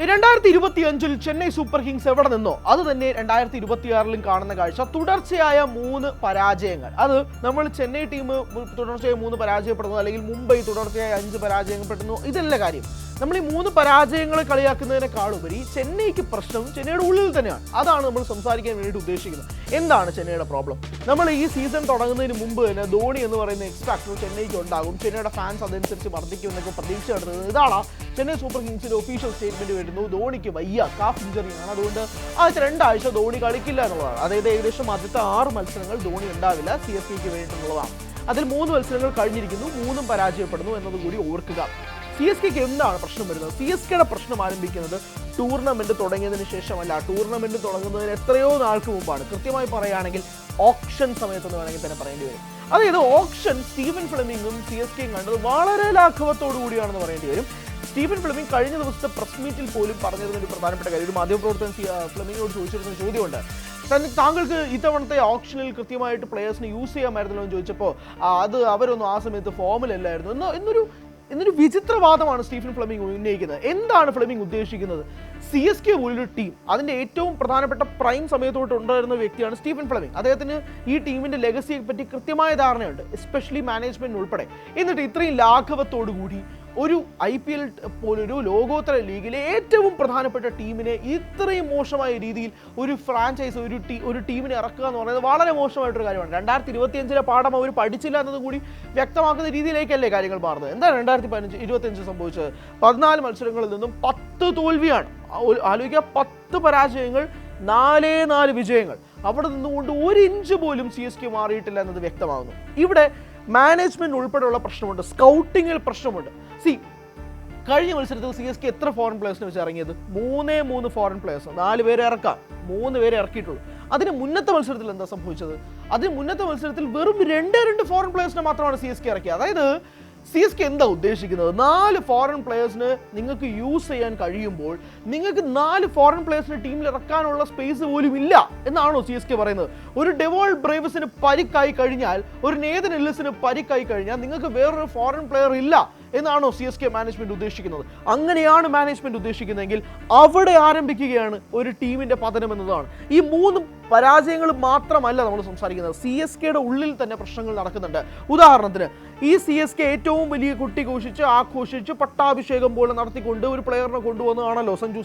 2025 Chennai super Kings എവിടെ നിന്നോ അത് തന്നെ 2026 കാണുന്ന കാഴ്ച. തുടർച്ചയായ 3 പരാജയങ്ങൾ. അത് നമ്മൾ ചെന്നൈ ടീം തുടർച്ചയായ 3 പരാജയപ്പെടുന്നു, അല്ലെങ്കിൽ മുംബൈ തുടർച്ചയായ 5 പരാജയപ്പെടുന്നു, ഇതല്ല കാര്യം. നമ്മൾ ഈ 3 പരാജയങ്ങളെ കളിയാക്കുന്നതിനേക്കാളുപരി ചെന്നൈക്ക് പ്രശ്നം ചെന്നൈയുടെ ഉള്ളിൽ തന്നെയാണ്. അതാണ് നമ്മൾ സംസാരിക്കാൻ വേണ്ടിയിട്ട് ഉദ്ദേശിക്കുന്നത്. എന്താണ് ചെന്നൈയുടെ പ്രോബ്ലം? നമ്മൾ ഈ സീസൺ തുടങ്ങുന്നതിന് മുമ്പ് തന്നെ ധോണി എന്ന് പറയുന്ന എക്സ് ഫാക്ടർ ചെന്നൈക്ക് ഉണ്ടാകും, ചെന്നൈയുടെ ഫാൻസ് അതനുസരിച്ച് വർദ്ധിക്കുമെന്നൊക്കെ പ്രതീക്ഷ നടത്തുന്നത്. ഇതാണ് ചെന്നൈ സൂപ്പർ കിങ്സിന്റെ ഒഫീഷ്യൽ സ്റ്റേറ്റ്മെന്റ് വരുന്നു. ധോണിക്ക് വയ്യ, കാഫ് ഇഞ്ചറിയാണ്, അതുകൊണ്ട് ആദ്യത്തെ 2 ആഴ്ച ധോണി കളിക്കില്ല എന്നുള്ളതാണ്. അതായത് ഏകദേശം ആദ്യത്തെ 6 മത്സരങ്ങൾ ധോണി ഉണ്ടാവില്ല CSKക്ക് വേണ്ടിയിട്ടുള്ളതാണ്. അതിൽ 3 മത്സരങ്ങൾ കഴിഞ്ഞിരിക്കുന്നു, 3ഉം പരാജയപ്പെടുന്നു എന്നതുകൂടി ഓർക്കുക. CSKക്ക് എന്താണ് പ്രശ്നം വരുന്നത്? CSKയുടെ പ്രശ്നം ആരംഭിക്കുന്നത് ടൂർണമെന്റ് തുടങ്ങിയതിന് ശേഷമല്ല, ടൂർണമെന്റ് തുടങ്ങുന്നതിന് എത്രയോ നാൾക്ക് മുമ്പാണ്. കൃത്യമായി പറയുകയാണെങ്കിൽ ഓപ്ഷൻ സമയത്തെന്ന് വേണമെങ്കിൽ തന്നെ പറയേണ്ടി വരും. അതായത് ഓപ്ഷൻ സ്റ്റീഫൻ ഫ്ലെമിംഗും CSKയും കണ്ടത് വളരെ ലാഘവത്തോടു കൂടിയാണെന്ന് പറയേണ്ടി വരും. സ്റ്റീഫൻ ഫ്ലെമിംഗ് കഴിഞ്ഞ ദിവസത്തെ പ്രസ് മീറ്റിൽ പോലും പറഞ്ഞതിന് ഒരു പ്രധാനപ്പെട്ട കാര്യം, ഒരു മാധ്യമപ്രവർത്തകൻ ഫ്ലെമിംഗിനോട് ചോദിച്ചിരുന്ന ചോദ്യമുണ്ട്, താങ്കൾക്ക് ഇത്തവണത്തെ ഓപ്ഷനിൽ കൃത്യമായിട്ട് പ്ലെയേഴ്സിനെ യൂസ് ചെയ്യാമായിരുന്നല്ലോ എന്ന് ചോദിച്ചപ്പോൾ അത് അവരൊന്നും ആ സമയത്ത് ഫോമിലല്ലായിരുന്നു എന്നൊരു വിചിത്രവാദമാണ് സ്റ്റീഫൻ ഫ്ലെമിംഗ് ഉന്നയിക്കുന്നത്. എന്താണ് ഫ്ലെമിംഗ് ഉദ്ദേശിക്കുന്നത്? CSK പോലൊരു ടീം, അതിൻ്റെ ഏറ്റവും പ്രധാനപ്പെട്ട പ്രൈം സമയത്തോട്ട് ഉണ്ടായിരുന്ന വ്യക്തിയാണ് സ്റ്റീഫൻ ഫ്ലെമിംഗ്. അദ്ദേഹത്തിന് ഈ ടീമിൻ്റെ ലെഗസിയെ പറ്റി കൃത്യമായ ധാരണയുണ്ട്, എസ്പെഷ്യലി മാനേജ്മെന്റ് ഉൾപ്പെടെ. എന്നിട്ട് ഇത്രയും ലാഘവത്തോടു കൂടി ഒരു IPL പോലൊരു ലോകോത്തര ലീഗിലെ ഏറ്റവും പ്രധാനപ്പെട്ട ടീമിനെ ഇത്രയും മോശമായ രീതിയിൽ ഒരു ഫ്രാഞ്ചൈസ് ഒരു ടീമിനെ ഇറക്കുക എന്ന് പറയുന്നത് വളരെ മോശമായിട്ടൊരു കാര്യമാണ്. 2025 പാഠം അവർ പഠിച്ചില്ല എന്നത് കൂടി വ്യക്തമാക്കുന്ന രീതിയിലേക്കല്ലേ കാര്യങ്ങൾ മാറുന്നത്. എന്താണ് 2025 സംഭവിച്ചത്? 14 മത്സരങ്ങളിൽ നിന്നും 10 തോൽവിയാണ്. ആലോചിക്കുക, 10 പരാജയങ്ങൾ, 4 വിജയങ്ങൾ. അവിടെ നിന്നുകൊണ്ട് 1 ഇഞ്ച് പോലും CSK മാറിയിട്ടില്ല എന്നത് വ്യക്തമാകുന്നു. ഇവിടെ മാനേജ്മെന്റ് ഉൾപ്പെടെയുള്ള പ്രശ്നമുണ്ട്, സ്കൗട്ടിങ്ങിൽ പ്രശ്നമുണ്ട്. കഴിഞ്ഞ മത്സരത്തിൽ CSK എത്ര ഫോറിൻ പ്ലേയേഴ്സിനെ വെച്ച് ഇറങ്ങിയത്? 3 ഫോറിൻ പ്ലേയേഴ്സ്, 4 പേരെ ഇറക്കാം, 3 പേരെ ഇറക്കിയിട്ടുള്ളൂ. അതിന് മുന്നത്തെ മത്സരത്തിൽ എന്താ സംഭവിച്ചത്? അതിന് മുന്നത്തെ മത്സരത്തിൽ വെറും 2 ഫോറിൻ പ്ലേയേഴ്സിനെ മാത്രമാണ് CSK ഇറക്കിയത്. അതായത് CSK എന്താ ഉദ്ദേശിക്കുന്നത്? 4 ഫോറിൻ പ്ലേയേഴ്സിന് നിങ്ങൾക്ക് യൂസ് ചെയ്യാൻ കഴിയുമ്പോൾ നിങ്ങൾക്ക് 4 ഫോറിൻ പ്ലേയേഴ്സിന് ടീമിൽ ഇറക്കാനുള്ള സ്പേസ് പോലും ഇല്ല എന്നാണോ CSK പറയുന്നത്? ഒരു ഡെവോൾ ബ്രേവ്സിന് പരിക്കായി കഴിഞ്ഞാൽ, ഒരു നേതൻ എല്ലിസിന് പരിക്കായി കഴിഞ്ഞാൽ നിങ്ങൾക്ക് വേറൊരു ഫോറിൻ പ്ലെയർ ഇല്ല എന്നാണോ CSK മാനേജ്മെന്റ് ഉദ്ദേശിക്കുന്നത്? അങ്ങനെയാണ് മാനേജ്മെന്റ് ഉദ്ദേശിക്കുന്നതെങ്കിൽ അവിടെ ആരംഭിക്കുകയാണ് ഒരു ടീമിന്റെ പതനം എന്നതാണ്. ഈ 3 പരാജയങ്ങൾ മാത്രമല്ല നമ്മൾ സംസാരിക്കുന്നത്, CSKയുടെ ഉള്ളിൽ തന്നെ പ്രശ്നങ്ങൾ നടക്കുന്നുണ്ട്. ഉദാഹരണത്തിന് ഈ CSK ഏറ്റവും വലിയ കുട്ടി ഘോഷിച്ച് ആഘോഷിച്ച് പട്ടാഭിഷേകം പോലെ നടത്തിക്കൊണ്ട് ഒരു പ്ലെയറിനെ കൊണ്ടുവന്നതാണല്ലോ സഞ്ജു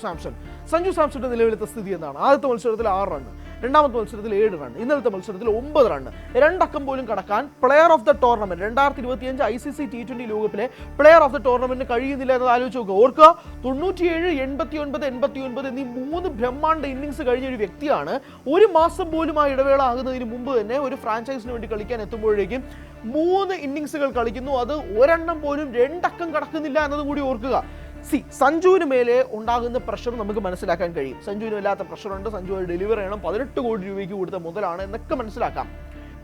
സാംസന്റെ നിലവിലത്തെ സ്ഥിതി എന്താണ്? ആദ്യത്തെ മത്സരത്തിൽ 6 റൺ, രണ്ടാമത്തെ മത്സരത്തിൽ 7 റൺ, ഇന്നലത്തെ മത്സരത്തിൽ 9 റൺ, 2 അക്കം പോലും കടക്കാൻ player of the tournament 2025 ICC T20 ലോകകപ്പിലെ പ്ലെയർ ഓഫ് ദ ടൂർണമെന്റിന് കഴിയുന്നില്ല എന്നത് ആലോചിച്ച് നോക്കുക. ഓർക്കുക, 97, 89, 89 എന്നീ 3 ബ്രഹ്മാണ്ഡ ഇന്നിംഗ്സ് കഴിഞ്ഞ ഒരു വ്യക്തിയാണ് 1 മാസം പോലും ആ ഇടവേള ആകുന്നതിന് മുമ്പ് തന്നെ ഒരു ഫ്രാഞ്ചൈസിന് വേണ്ടി കളിക്കാൻ എത്തുമ്പോഴേക്കും 3 ഇന്നിംഗ്സുകൾ കളിക്കുന്നു. അത് ഒരെണ്ണം പോലും 2 അക്കം കടക്കുന്നില്ല എന്നത് കൂടി ഓർക്കുക. സഞ്ജുവിന് മേലെ ഉണ്ടാകുന്ന പ്രഷർ നമുക്ക് മനസ്സിലാക്കാൻ കഴിയും. സഞ്ജുവിന് വല്ലാത്ത പ്രഷറുണ്ട്, സഞ്ജു ഡെലിവർ ചെയ്യണം, 18 കോടി രൂപയ്ക്ക് കൊടുത്ത മുതലാണ് എന്നൊക്കെ മനസ്സിലാക്കാം.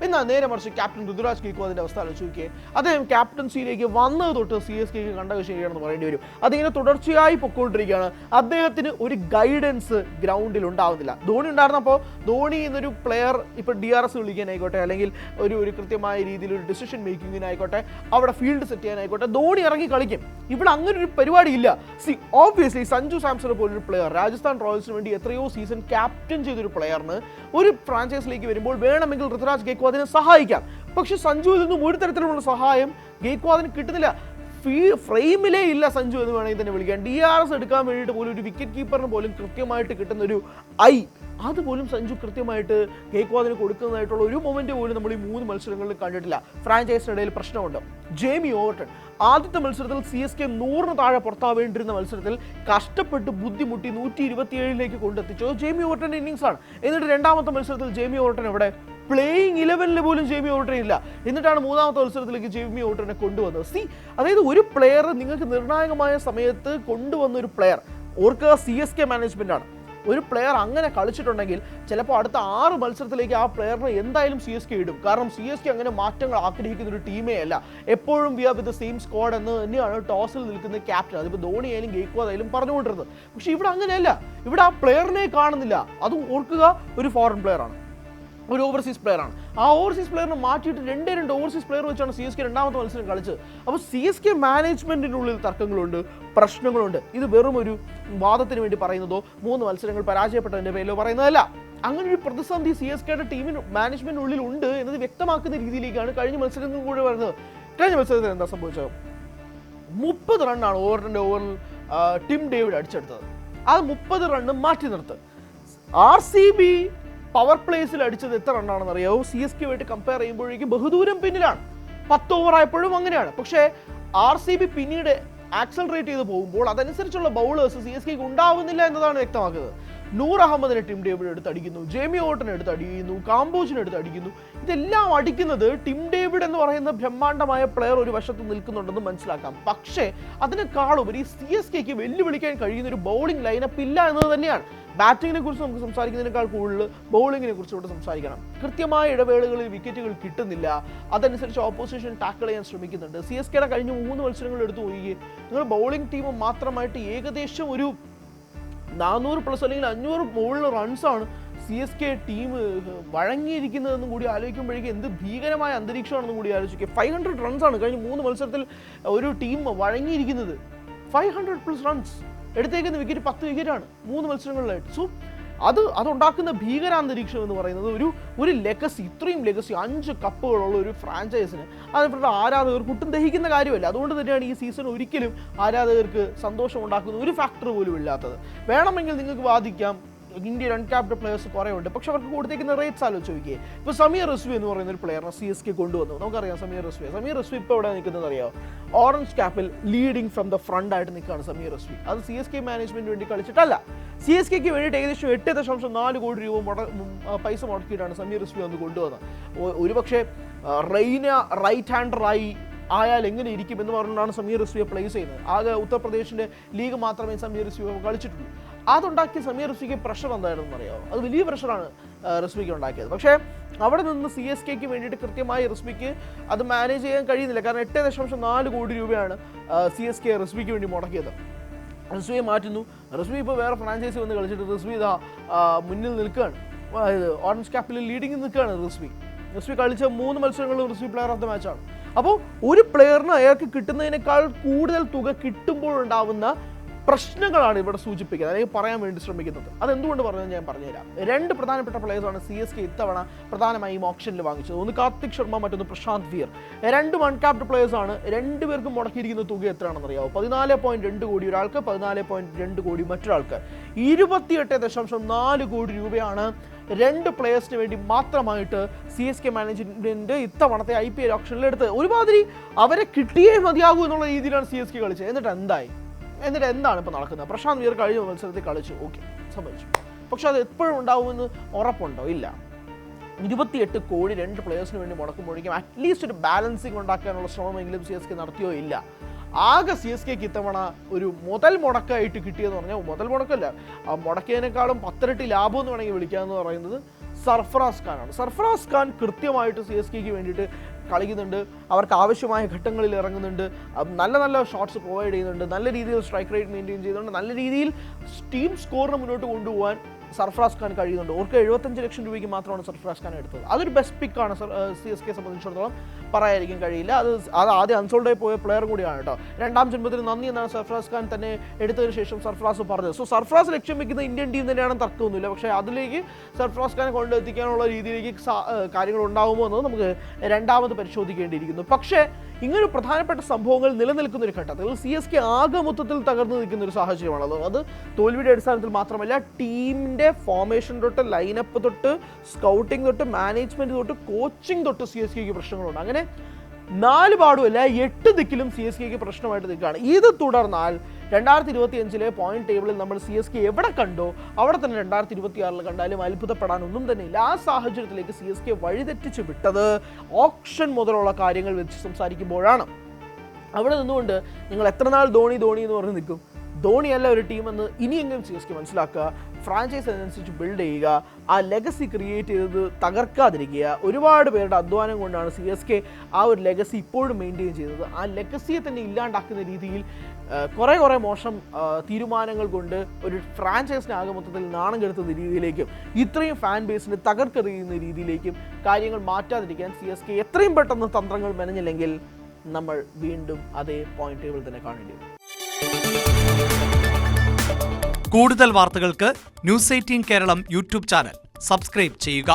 എന്നാൽ നേരെ മറിച്ച് ക്യാപ്റ്റൻ ഋതുരാജ് ഗെയ്ക്വാദിന്റെ അവസ്ഥ ആലോചിക്കുകയെ, അദ്ദേഹം ക്യാപ്റ്റൻസിയിലേക്ക് വന്നത് തൊട്ട് CSKക്ക് കണ്ടത് ശരിയാണെന്ന് പറയേണ്ടി വരും. അതിങ്ങനെ തുടർച്ചയായി പൊക്കോണ്ടിരിക്കുകയാണ്. അദ്ദേഹത്തിന് ഒരു ഗൈഡൻസ് ഗ്രൗണ്ടിൽ ഉണ്ടാവുന്നില്ല. ധോണി ഉണ്ടായിരുന്നപ്പോൾ ധോണി എന്നൊരു പ്ലെയർ ഇപ്പോൾ DRS വിളിക്കാനായിക്കോട്ടെ, അല്ലെങ്കിൽ ഒരു കൃത്യമായ രീതിയിൽ ഒരു ഡിസിഷൻ മേക്കിങ്ങിനായിക്കോട്ടെ, അവിടെ ഫീൽഡ് സെറ്റ് ചെയ്യാനായിക്കോട്ടെ, ധോണി ഇറങ്ങി കളിക്കും. ഇവിടെ അങ്ങനെ ഒരു പരിപാടി ഇല്ല. ഓബ്വിയസ്ലി സഞ്ജു സാംസൺ പോലൊരു പ്ലെയർ രാജസ്ഥാൻ റോയൽസിന് വേണ്ടി എത്രയോ സീസൺ ക്യാപ്റ്റൻ ചെയ്തൊരു പ്ലെയറിന് ഒരു ഫ്രാഞ്ചൈസിലേക്ക് വരുമ്പോൾ വേണമെങ്കിൽ ഋതുരാജ് ഗെയ്ക്വാദിനെ സഹായിക്കാം. പക്ഷെ സഞ്ജുവിൽ നിന്നും ഒരു തരത്തിലുള്ള സഹായം ഗെയ്ക്വാദിന് കിട്ടുന്നില്ല. ഫ്രെയിമിലേ ഇല്ല സഞ്ജു എന്ന് വേണമെങ്കിൽ തന്നെ വിളിക്കാം. DRS എടുക്കാൻ വേണ്ടിയിട്ട് പോലും ഒരു വിക്കറ്റ് കീപ്പറിന് പോലും കൃത്യമായിട്ട് കിട്ടുന്ന ഒരു അതുപോലും സഞ്ജു കൃത്യമായിട്ട് ഗെയ്ക്വാദിന് കൊടുക്കുന്നതായിട്ടുള്ള ഒരു മൊമെന്റ് പോലും നമ്മൾ ഈ 3 മത്സരങ്ങളിൽ കണ്ടിട്ടില്ല. ഫ്രാഞ്ചൈസിനിടയിൽ പ്രശ്നമുണ്ട്. ജേമി ഓവർട്ടൺ ആദ്യത്തെ മത്സരത്തിൽ CSK 100 താഴെ പുറത്താവേണ്ടിരുന്ന മത്സരത്തിൽ കഷ്ടപ്പെട്ട് ബുദ്ധിമുട്ടി 127ലേക്ക് കൊണ്ടെത്തിച്ചത് ജേമി ഓവർട്ടന്റെ ഇന്നിംഗ്സ് ആണ്. എന്നിട്ട് രണ്ടാമത്തെ മത്സരത്തിൽ ജേമി ഓവർട്ടൺ എവിടെ? പ്ലേയിങ് 11 പോലും ജേമി ഓവർട്ടൺ ഇല്ല. എന്നിട്ടാണ് 3ാമത്തെ മത്സരത്തിലേക്ക് ജേമി ഓവർട്ടനെ കൊണ്ടുവന്നത്. അതായത് ഒരു പ്ലെയർ നിങ്ങൾക്ക് നിർണായകമായ സമയത്ത് കൊണ്ടുവന്ന ഒരു പ്ലെയർ, ഓർക്കുക CSK മാനേജ്മെന്റ് ആണ്. ഒരു പ്ലെയർ അങ്ങനെ കളിച്ചിട്ടുണ്ടെങ്കിൽ ചിലപ്പോൾ അടുത്ത 6 മത്സരത്തിലേക്ക് ആ പ്ലെയറിനെ എന്തായാലും CSK ഇടും. കാരണം CSK അങ്ങനെ മാറ്റങ്ങൾ ആഗ്രഹിക്കുന്ന ഒരു ടീമേ അല്ല. എപ്പോഴും we are with the same squad എന്ന് തന്നെയാണ് ടോസിൽ നിൽക്കുന്ന ക്യാപ്റ്റൻ, അതിപ്പോൾ ധോണി ആയാലും ഗെയ്ക്വാദ് ആയാലും പറഞ്ഞുകൊണ്ടിരുന്നത്. പക്ഷെ ഇവിടെ അങ്ങനെയല്ല. ഇവിടെ ആ പ്ലെയറിനെ കാണുന്നില്ല. അതും ഓർക്കുക, ഒരു ഫോറിൻ പ്ലെയർ ആണ്. ഒരു ഓവർസീസ് പ്ലെയറാണ്. ആ ഓവർസീസ് പ്ലെയറിനെ മാറ്റിയിട്ട് രണ്ട് ഓവർസീസ് പ്ലെയർ വെച്ചാണ് CSK രണ്ടാമത്തെ മത്സരം കളിച്ചത്. അപ്പോൾ CSK മാനേജ്മെന്റിനുള്ളിൽ തർക്കങ്ങളുണ്ട്, പ്രശ്നങ്ങളുണ്ട്. ഇത് വെറും ഒരു വാദത്തിന് വേണ്ടി പറയുന്നതോ 3 മത്സരങ്ങൾ പരാജയപ്പെട്ടതിൻ്റെ പേരിലോ പറയുന്നതല്ല. അങ്ങനെ ഒരു പ്രതിസന്ധി CSKയുടെ ടീമിന് മാനേജ്മെന്റിനുള്ളിൽ ഉണ്ട് എന്നത് വ്യക്തമാക്കുന്ന രീതിയിലേക്കാണ് കഴിഞ്ഞ മത്സരങ്ങൾ കൂടെ വരുന്നത്. കഴിഞ്ഞ മത്സരത്തിൽ എന്താ സംഭവിച്ചത്? 30 റണ്ണാണ് ഓവറിൽ ടിം ഡേവിഡ് അടിച്ചെടുത്തത്. അത് 30 റണ്ണ് മാറ്റി നിർത്ത്. RCB പവർ പ്ലേസിൽ അടിച്ചത് എത്ര റണ്ണാണെന്ന് അറിയാവോ? CSK ആയിട്ട് കമ്പയർ ചെയ്യുമ്പോഴേക്കും ബഹുദൂരം പിന്നിലാണ്. 10 ഓവർ ആയപ്പോഴും അങ്ങനെയാണ്. പക്ഷേ RCB പിന്നീട് ആക്സലറേറ്റ് ചെയ്ത് പോകുമ്പോൾ അതനുസരിച്ചുള്ള ബൗളേഴ്സ് CSKക്ക് ഉണ്ടാവുന്നില്ല എന്നതാണ് വ്യക്തമാക്കുന്നത്. നൂർ അഹമ്മദിനെ ടിം ഡേവിഡ് എടുത്ത് അടിക്കുന്നു, ജേമി ഓട്ടനെ എടുത്ത് അടിക്കുന്നു, കാംബോജിനെ എടുത്ത് അടിക്കുന്നു. ഇതെല്ലാം അടിക്കുന്നത് ടിം ഡേവിഡ് എന്ന് പറയുന്ന ബ്രഹ്മാണ്ഡമായ പ്ലെയർ ഒരു വശത്ത് നിൽക്കുന്നുണ്ടെന്ന് മനസ്സിലാക്കാം. പക്ഷേ അതിനേക്കാളുപരി CSKക്ക് വെല്ലുവിളിക്കാൻ കഴിയുന്ന ഒരു ബൗളിംഗ് ലൈനപ്പ് ഇല്ല എന്നത് തന്നെയാണ്. ബാറ്റിങ്ങിനെ കുറിച്ച് നമുക്ക് സംസാരിക്കുന്നതിനേക്കാൾ കൂടുതൽ ബൗളിങ്ങിനെ കുറിച്ച് ഇവിടെ സംസാരിക്കണം. കൃത്യമായ ഇടവേളകളിൽ വിക്കറ്റുകൾ കിട്ടുന്നില്ല. അതനുസരിച്ച് ഓപ്പോസിഷൻ ടാക്കിൾ ചെയ്യാൻ ശ്രമിക്കുന്നുണ്ട്. CSKയുടെ കഴിഞ്ഞ 3 മത്സരങ്ങൾ എടുത്തു പോയി നിങ്ങൾ ബൗളിംഗ് ടീം മാത്രമായിട്ട് ഏകദേശം ഒരു 400+ അല്ലെങ്കിൽ 500 മുകളിൽ റൺസാണ് CSK ടീം വഴങ്ങിയിരിക്കുന്നതെന്നും കൂടി ആലോചിക്കുമ്പോഴേക്കും എന്ത് ഭീകരമായ അന്തരീക്ഷമാണെന്നും കൂടി ആലോചിക്കുക. 500 റൺസാണ് കഴിഞ്ഞ 3 മത്സരത്തിൽ ഒരു ടീം വഴങ്ങിയിരിക്കുന്നത്. 500+ റൺസ് എടുത്തേക്കുന്ന വിക്കറ്റ് 10 വിക്കറ്റാണ് 3 മത്സരങ്ങളിലായിട്ട്. സോ അതുണ്ടാക്കുന്ന ഭീകരാന്തരീക്ഷം എന്ന് പറയുന്നത് ഒരു ലെഗസി, ഇത്രയും ലെഗസി 5 കപ്പുകളുള്ള ഒരു ഫ്രാഞ്ചൈസിന് അതിൽപ്പെട്ട ആരാധകർക്ക് ഒട്ടും ദഹിക്കുന്ന കാര്യമല്ല. അതുകൊണ്ട് തന്നെയാണ് ഈ സീസൺ ഒരിക്കലും ആരാധകർക്ക് സന്തോഷം ഉണ്ടാക്കുന്ന ഒരു ഫാക്ടർ പോലും ഇല്ലാത്തത്. വേണമെങ്കിൽ നിങ്ങൾക്ക് വാദിക്കാം ഇന്ത്യൻ അൺക്യാപ്ഡ് പ്ലെയേഴ്സ് കുറേ ഉണ്ട്, പക്ഷെ അവർക്ക് കൊടുത്തേക്കുന്ന റേറ്റ്സ് ആലോചിച്ച് നോക്കിയേ. ഇപ്പോൾ സമീർ റിസ്വി എന്ന് പറയുന്ന ഒരു പ്ലെയറിനെ CSK കൊണ്ടുവന്നു. നമുക്കറിയാം സമീർ റിസ്വി ഇപ്പോൾ എവിടെ നിൽക്കുന്നത് അറിയാമോ? ഓറഞ്ച് ക്യാപ്പിൽ ലീഡിങ് ഫ്രം ദ ഫ്രണ്ട് ആയിട്ട് നിൽക്കുകയാണ് സമീർ റിസ്വി. അത് CSK മാനേജ്മെന്റിന് വേണ്ടി കളിച്ചിട്ടല്ല. CSKക്ക് വേണ്ടിയിട്ട് ഏകദേശം 8.4 കോടി രൂപ പൈസ മുടക്കിയിട്ടാണ് സമീർ റിസ്വി വന്ന് കൊണ്ടുവന്നത്. ഒരുപക്ഷെ റൈറ്റ് ഹാൻഡറായി ആയാൽ എങ്ങനെ ഇരിക്കും എന്ന് പറഞ്ഞുകൊണ്ടാണ് സമീർ റിസ്വിയെ പ്ലേസ് ചെയ്യുന്നത്. ആകെ ഉത്തർപ്രദേശിൻ്റെ ലീഗ് മാത്രമേ സമീർ റിസ്വി കളിച്ചിട്ടുള്ളൂ. അതുണ്ടാക്കിയ സമീർ റിസ്വിക്ക് പ്രഷർ എന്തായിരുന്നു അറിയാമോ? അത് വലിയ പ്രഷറാണ് റിസ്വിക്ക് ഉണ്ടാക്കിയത്. പക്ഷേ അവിടെ നിന്ന് CSKക്ക് വേണ്ടിയിട്ട് കൃത്യമായി റിസ്വിക്ക് അത് മാനേജ് ചെയ്യാൻ കഴിയുന്നില്ല. കാരണം 8.4 കോടി രൂപയാണ് CSK റിസ്വിക്ക് വേണ്ടി മുടക്കിയത്. റിസ്വിയെ മാറ്റുന്നു. റിസ്വി ഇപ്പോൾ വേറെ ഫ്രാഞ്ചൈസി വന്ന് കളിച്ചിട്ട് റിസ്വി ഇതാ മുന്നിൽ നിൽക്കുകയാണ്. ഓറഞ്ച് ക്യാപ്പിൽ ലീഡിങ്ങിൽ നിൽക്കുകയാണ് റിസ്വി കളിച്ച 3 മത്സരങ്ങളും റിസ്വി പ്ലെയർ ഓഫ് ദ മാച്ചാണ്. അപ്പോൾ ഒരു പ്ലെയറിന് അയാൾക്ക് കിട്ടുന്നതിനേക്കാൾ കൂടുതൽ തുക കിട്ടുമ്പോഴുണ്ടാവുന്ന പ്രശ്നങ്ങളാണ് ഇവിടെ സൂചിപ്പിക്കുന്നത്, അല്ലെങ്കിൽ പറയാൻ വേണ്ടി ശ്രമിക്കുന്നത്. അതെന്തുകൊണ്ട് പറഞ്ഞത് ഞാൻ പറഞ്ഞുതരാം. 2 പ്രധാനപ്പെട്ട പ്ലെയേഴ്സാണ് CSK ഇത്തവണ പ്രധാനമായും ഓപ്ഷനിൽ വാങ്ങിച്ചത്. ഒന്ന് കാർത്തിക് ശർമ്മ, മറ്റൊന്ന് പ്രശാന്ത് വിയർ. 2 അൺക്യാപ്ഡ് പ്ലെയേഴ്സാണ്. 2 പേർക്കും മുടക്കിയിരിക്കുന്ന തുക എത്രയാണെന്ന് അറിയാമോ? 14.2 കോടി ഒരാൾക്ക്, 14.2 കോടി മറ്റൊരാൾക്ക്. 28.4 കോടി രൂപയാണ് 2 പ്ലെയേഴ്സിന് വേണ്ടി മാത്രമായിട്ട് CSK മാനേജ്മെന്റ് ഇത്തവണത്തെ IPL ഓപ്ഷനിൽ എടുത്തത്. ഒരുമാതിരി അവരെ കിട്ടിയേ മതിയാകൂ എന്നുള്ള രീതിയിലാണ് CSK കളിച്ചത്. എന്നിട്ട് എന്താണ് ഇപ്പോൾ നടക്കുന്നത്? പ്രശാന്ത് വിയർ കഴിഞ്ഞ മത്സരത്തിൽ കളിച്ചു, ഓക്കെ, സംഭവിച്ചു. പക്ഷെ അത് എപ്പോഴും ഉണ്ടാവുമെന്ന് ഉറപ്പുണ്ടോ? ഇല്ല. 28 കോടി 2 പ്ലെയേഴ്സിന് വേണ്ടി മുടക്കുമ്പോഴേക്കും അറ്റ്ലീസ്റ്റ് ഒരു ബാലൻസിങ് ഉണ്ടാക്കാനുള്ള ശ്രമമെങ്കിലും CSK നടത്തിയോ? ഇല്ല. ആകെ CSKക്ക് ഇത്തവണ ഒരു മുതൽ മുടക്കായിട്ട് കിട്ടിയെന്ന് പറഞ്ഞാൽ, മുതൽ മുടക്കല്ല, ആ മുടക്കിയതിനേക്കാളും 10 ഇരട്ടി ലാഭം എന്ന് വേണമെങ്കിൽ വിളിക്കാമെന്ന് പറയുന്നത് സർഫറാസ് ഖാനാണ്. സർഫറാസ് ഖാൻ കൃത്യമായിട്ട് CSKക്ക് വേണ്ടിയിട്ട് കളിക്കുന്നുണ്ട്. അവർക്ക് ആവശ്യമായ ഘട്ടങ്ങളിൽ ഇറങ്ങുന്നുണ്ട്. നല്ല ഷോട്ട്സ് പ്രൊവൈഡ് ചെയ്യുന്നുണ്ട്. നല്ല രീതിയിൽ സ്ട്രൈക്ക് റേറ്റ് മെയിൻറ്റെയിൻ ചെയ്യുന്നുണ്ട്. നല്ല രീതിയിൽ ടീം സ്കോറിനെ മുന്നോട്ട് കൊണ്ടുപോകാൻ സർഫറാസ് ഖാൻ കഴിയുന്നുണ്ട്. അവർക്ക് 75 ലക്ഷം രൂപയ്ക്ക് മാത്രമാണ് സർഫറാസ് ഖാൻ എടുത്തത്. അതൊരു ബെസ്റ്റ് പിക്കാണ് CSK സംബന്ധിച്ചിടത്തോളം, പറയാതിരിക്കാൻ കഴിയില്ല. അത് ആദ്യം അൺസോൾഡായി പോയ പ്ലെയർ കൂടിയാണ് കേട്ടോ. 2ാം ജന്മത്തിന് നന്ദി എന്നാണ് സർഫറാസ് ഖാൻ തന്നെ എടുത്തതിന് ശേഷം സർഫറാസ് പറഞ്ഞത്. സോ സർഫറാസ് ലക്ഷ്യം വെക്കുന്ന ഇന്ത്യൻ ടീം തന്നെയാണ്, തർക്കമൊന്നുമില്ല. പക്ഷേ അതിലേക്ക് സർഫറാസ് ഖാനെ കൊണ്ടെത്തിക്കാനുള്ള രീതിയിലേക്ക് കാര്യങ്ങൾ ഉണ്ടാകുമോ എന്നത് നമുക്ക് രണ്ടാമത് പരിശോധിക്കേണ്ടിയിരിക്കുന്നു. പക്ഷേ ഇങ്ങനൊരു പ്രധാനപ്പെട്ട സംഭവങ്ങൾ നിലനിൽക്കുന്ന ഒരു ഘട്ടത്തിൽ CSK ആകെ മൊത്തത്തിൽ തകർന്നു നിൽക്കുന്ന ഒരു സാഹചര്യമാണല്ലോ. അത് തോൽവിയുടെ അടിസ്ഥാനത്തിൽ മാത്രമല്ല, ടീമിൻ്റെ ഫോർമേഷൻ തൊട്ട്, ലൈനപ്പ് തൊട്ട്, സ്കൗട്ടിംഗ് തൊട്ട്, മാനേജ്മെൻറ്റ് തൊട്ട്, കോച്ചിങ് തൊട്ട് CSKക്ക് പ്രശ്നങ്ങളുണ്ട്. അങ്ങനെ 4 പാടുമല്ല 8 ദിക്കിലും CSKക്ക് പ്രശ്നമായിട്ട് നിൽക്കുകയാണ്. ഇത് തുടർന്നാൽ 2025 പോയിന്റ് ടേബിളിൽ നമ്മൾ CSK എവിടെ കണ്ടോ അവിടെ തന്നെ 2026 കണ്ടാലും അത്ഭുതപ്പെടാനൊന്നും തന്നെ ഇല്ല. ആ സാഹചര്യത്തിലേക്ക് CSK വഴിതെറ്റിച്ച് വിട്ടത് ഓപ്ഷൻ മുതലുള്ള കാര്യങ്ങൾ വെച്ച് സംസാരിക്കുമ്പോഴാണ്. അവിടെ നിന്നുകൊണ്ട് നിങ്ങൾ എത്ര നാൾ ധോണി എന്ന് പറഞ്ഞ് നിൽക്കും? ധോണിയല്ല ഒരു ടീമെന്ന് ഇനിയെങ്കിലും CSK മനസ്സിലാക്കുക. ഫ്രാഞ്ചൈസ് അതിനനുസരിച്ച് ബിൽഡ് ചെയ്യുക, ആ ലെഗസി ക്രിയേറ്റ് ചെയ്ത് തകർക്കാതിരിക്കുക. ഒരുപാട് പേരുടെ അധ്വാനം കൊണ്ടാണ് CSK ആ ഒരു ലെഗസി ഇപ്പോഴും മെയിൻറ്റെയിൻ ചെയ്യുന്നത്. ആ ലെഗസിയെ തന്നെ ഇല്ലാണ്ടാക്കുന്ന രീതിയിൽ കുറേ മോശം തീരുമാനങ്ങൾ കൊണ്ട് ഒരു ഫ്രാഞ്ചൈസിനെ ആകെ മൊത്തത്തിൽ നാണം കെടുത്തുന്ന രീതിയിലേക്കും ഇത്രയും ഫാൻ ബേസിനെ തകർത്തെറിയുന്ന രീതിയിലേക്കും കാര്യങ്ങൾ മാറ്റാതിരിക്കാൻ CSK എത്രയും പെട്ടെന്ന് തന്ത്രങ്ങൾ മെനഞ്ഞില്ലെങ്കിൽ നമ്മൾ വീണ്ടും അതേ പോയിന്റ് ടേബിൾ തന്നെ കാണേണ്ടി വരും. കൂടുതൽ വാർത്തകൾക്ക് News 18 Keralam YouTube channel subscribe ചെയ്യുക.